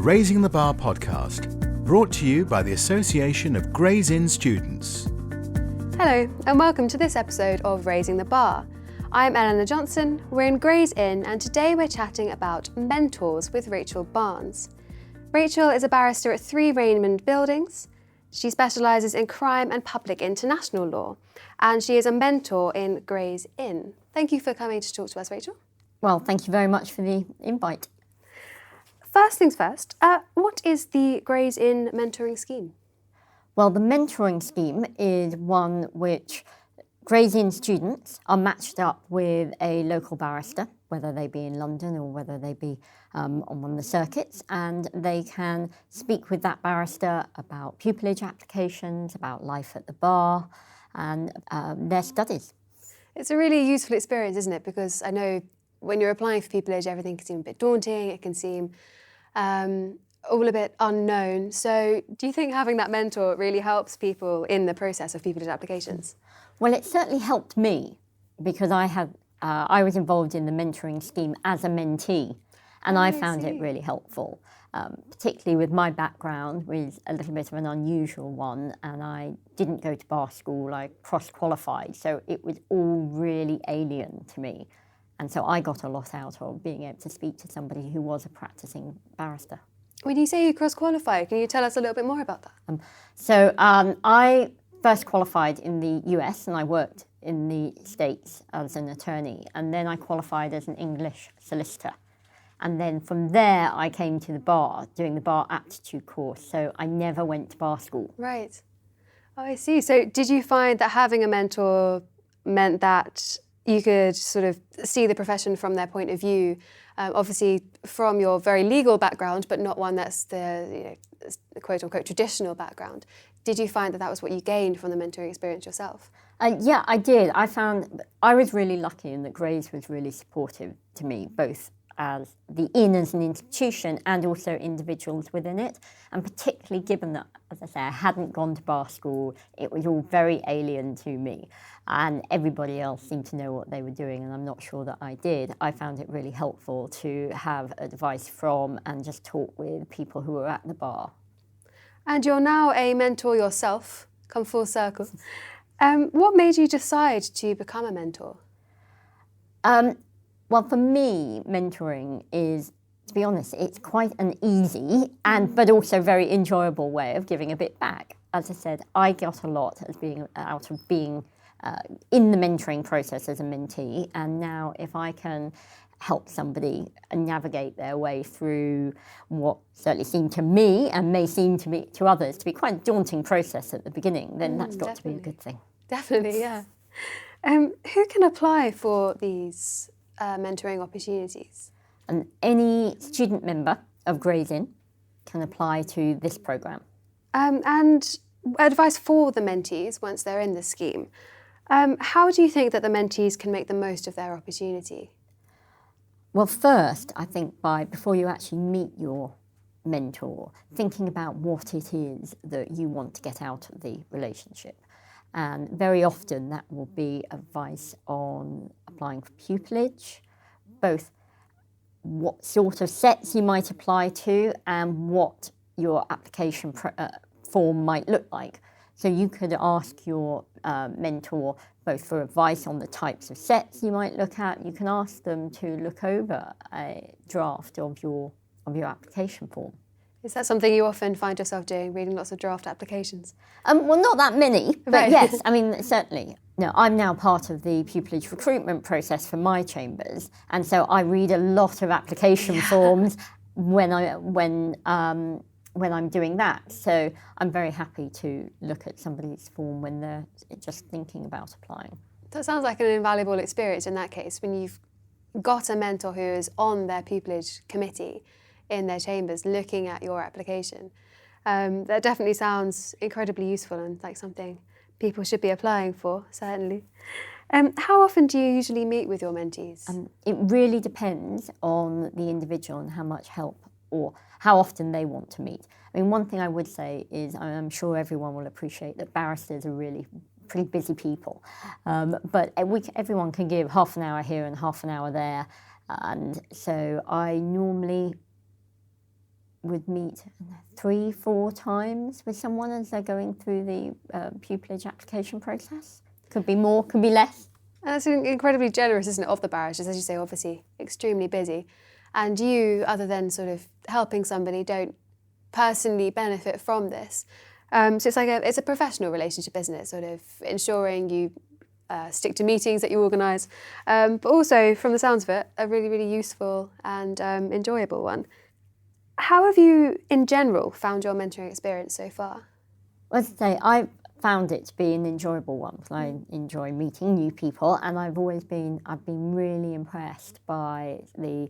the Raising the Bar podcast, brought to you by the Association of Gray's Inn Students. Hello, and welcome to this episode of Raising the Bar. I'm Elena Johnson, we're in Gray's Inn, and today we're chatting about mentors with Rachel Barnes. Rachel is a barrister at 3 Raymond buildings. She specialises in crime and public international law, and she is a mentor in Gray's Inn. Thank you for coming to talk to us, Rachel. Well, thank you very much for the invite. First things first, what is the Gray's Inn mentoring scheme? Well, the mentoring scheme is one which Gray's Inn students are matched up with a local barrister, whether they be in London or whether they be on one of the circuits, and they can speak with that barrister about pupillage applications, about life at the bar, and their studies. It's a really useful experience, isn't it? Because I know when you're applying for pupillage, everything can seem a bit daunting, it can seem all a bit unknown. So do you think having that mentor really helps people in the process of pupillage applications? Well, it certainly helped me because I was involved in the mentoring scheme as a mentee, and I found it really helpful, particularly with my background, was a little bit of an unusual one, and I didn't go to bar school, I cross-qualified, so it was all really alien to me. And so I got a lot out of being able to speak to somebody who was a practising barrister. When you say you cross-qualified, can you tell us a little bit more about that? I first qualified in the US and I worked in the States as an attorney, and then I qualified as an English solicitor. And then from there I came to the bar, doing the bar aptitude course, so I never went to bar school. Right. Oh, I see. So did you find that having a mentor meant that you could sort of see the profession from their point of view, obviously from your very legal background, but not one that's the quote-unquote traditional background? Did you find that that was what you gained from the mentoring experience yourself? Yeah, I did. I found I was really lucky in that Gray's was really supportive to me, both as the inn as an institution and also individuals within it. And particularly given that, as I say, I hadn't gone to bar school, it was all very alien to me. And everybody else seemed to know what they were doing, and I'm not sure that I did. I found it really helpful to have advice from and just talk with people who were at the bar. And you're now a mentor yourself, come full circle. What made you decide to become a mentor? Well, for me, mentoring is, to be honest, it's quite an easy but also very enjoyable way of giving a bit back. As I said, I got a lot out of being in the mentoring process as a mentee, and now if I can help somebody navigate their way through what certainly seemed to me and may seem to others to be quite a daunting process at the beginning, then that's got to be a good thing. Definitely, yeah. Who can apply for these mentoring opportunities? And any student member of Gray's Inn can apply to this programme. And advice for the mentees once they're in the scheme. How do you think that the mentees can make the most of their opportunity? Well, first, I think before you actually meet your mentor, thinking about what it is that you want to get out of the relationship. And very often that will be advice on applying for pupillage, both what sort of sets you might apply to and what your application form might look like. So you could ask your mentor both for advice on the types of sets you might look at. You can ask them to look over a draft of your application form. Is that something you often find yourself doing, reading lots of draft applications? Well, not that many, but right. Yes, I mean, certainly. No, I'm now part of the pupillage recruitment process for my chambers, and so I read a lot of application forms when I'm doing that. So I'm very happy to look at somebody's form when they're just thinking about applying. That sounds like an invaluable experience in that case, when you've got a mentor who is on their pupillage committee in their chambers looking at your application. That definitely sounds incredibly useful and like something people should be applying for, certainly. How often do you usually meet with your mentees? It really depends on the individual and how much help or how often they want to meet. I mean, one thing I would say is I'm sure everyone will appreciate that barristers are really pretty busy people, but everyone can give half an hour here and half an hour there, and so I normally would meet 3-4 times with someone as they're going through the pupillage application process. Could be more, could be less. And that's incredibly generous, isn't it, of the barristers, as you say, obviously extremely busy. And you, other than sort of helping somebody, don't personally benefit from this. So it's like it's a professional relationship, isn't it? Sort of ensuring you stick to meetings that you organise, but also, from the sounds of it, a really, really useful and enjoyable one. How have you, in general, found your mentoring experience so far? Let's say I've found it to be an enjoyable one. I enjoy meeting new people, and I've been really impressed by the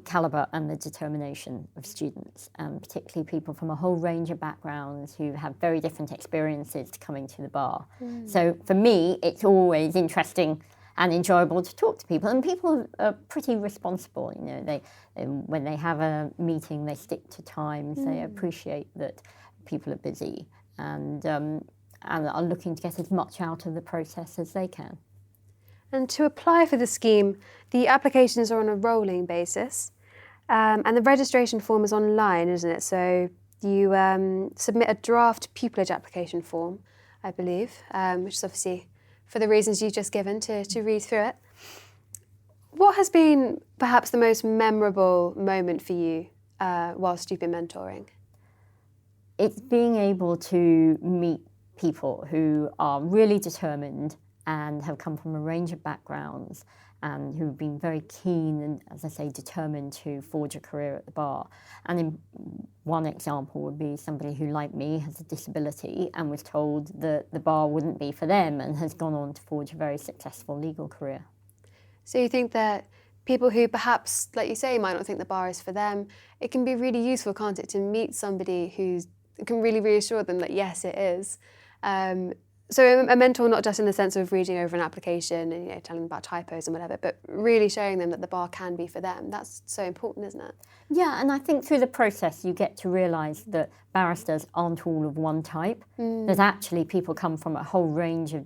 calibre and the determination of students, and particularly people from a whole range of backgrounds who have very different experiences to coming to the bar. So for me, it's always interesting and enjoyable to talk to people, and people are pretty responsible. You know, they when they have a meeting, they stick to times. They appreciate that people are busy and are looking to get as much out of the process as they can. And to apply for the scheme, the applications are on a rolling basis, and the registration form is online, isn't it? So you submit a draft pupillage application form, I believe, which is obviously for the reasons you've just given to read through it. What has been perhaps the most memorable moment for you whilst you've been mentoring? It's being able to meet people who are really determined and have come from a range of backgrounds and who've been very keen and, as I say, determined to forge a career at the bar. And in one example would be somebody who, like me, has a disability and was told that the bar wouldn't be for them and has gone on to forge a very successful legal career. So you think that people who perhaps, like you say, might not think the bar is for them, it can be really useful, can't it, to meet somebody who can really reassure them that, yes, it is. So a mentor, not just in the sense of reading over an application and telling them about typos and whatever, but really showing them that the bar can be for them. That's so important, isn't it? Yeah, and I think through the process you get to realise that barristers aren't all of one type. That actually people come from a whole range of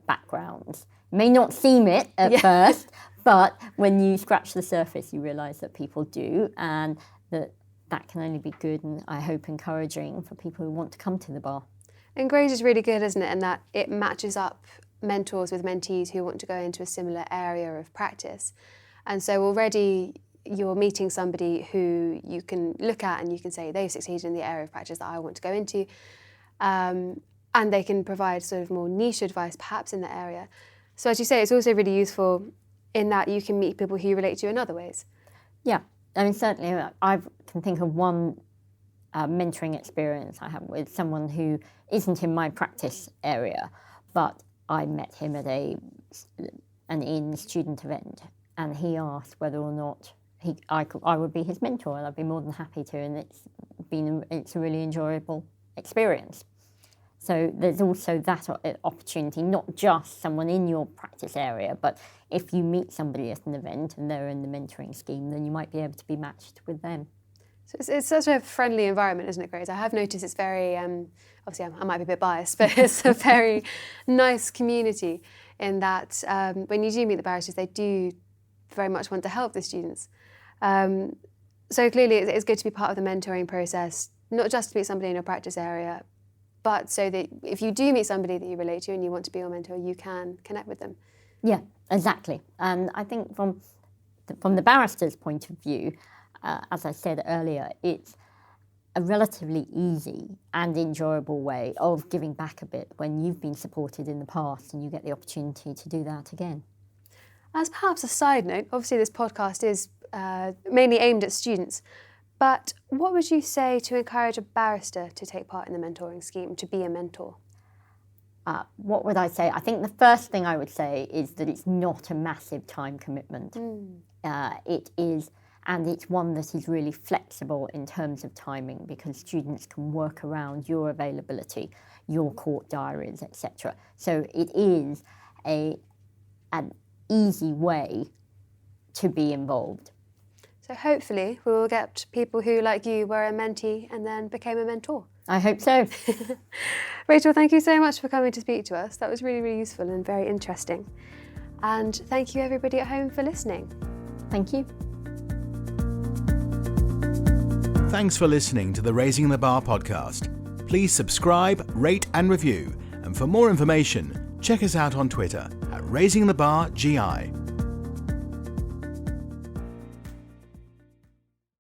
backgrounds. May not seem it at first, but when you scratch the surface you realise that people do, and that can only be good and I hope encouraging for people who want to come to the bar. And Grays is really good, isn't it, in that it matches up mentors with mentees who want to go into a similar area of practice. And so already you're meeting somebody who you can look at and you can say they've succeeded in the area of practice that I want to go into, and they can provide sort of more niche advice perhaps in that area. So as you say, it's also really useful in that you can meet people who you relate to in other ways. Yeah, I mean certainly I can think of one mentoring experience I have with someone who isn't in my practice area, but I met him at an in student event, and he asked whether or not I would be his mentor, and I'd be more than happy to, and it's a really enjoyable experience. So there's also that opportunity, not just someone in your practice area, but if you meet somebody at an event and they're in the mentoring scheme, then you might be able to be matched with them. So it's such a friendly environment, isn't it, Grace? I have noticed it's very, obviously I might be a bit biased, but it's a very nice community in that when you do meet the barristers, they do very much want to help the students. So clearly it's good to be part of the mentoring process, not just to meet somebody in your practice area, but so that if you do meet somebody that you relate to and you want to be your mentor, you can connect with them. Yeah, exactly. And I think from the barrister's point of view, as I said earlier, it's a relatively easy and enjoyable way of giving back a bit when you've been supported in the past and you get the opportunity to do that again. As perhaps a side note, obviously this podcast is mainly aimed at students, but what would you say to encourage a barrister to take part in the mentoring scheme, to be a mentor? What would I say? I think the first thing I would say is that it's not a massive time commitment. It is. And it's one that is really flexible in terms of timing because students can work around your availability, your court diaries, etc. So it is an easy way to be involved. So hopefully we will get people who, like you, were a mentee and then became a mentor. I hope so. Rachel, thank you so much for coming to speak to us. That was really, really useful and very interesting. And thank you everybody at home for listening. Thank you. Thanks for listening to the Raising the Bar podcast. Please subscribe, rate and review. And for more information, check us out on Twitter at RaisingTheBarGI.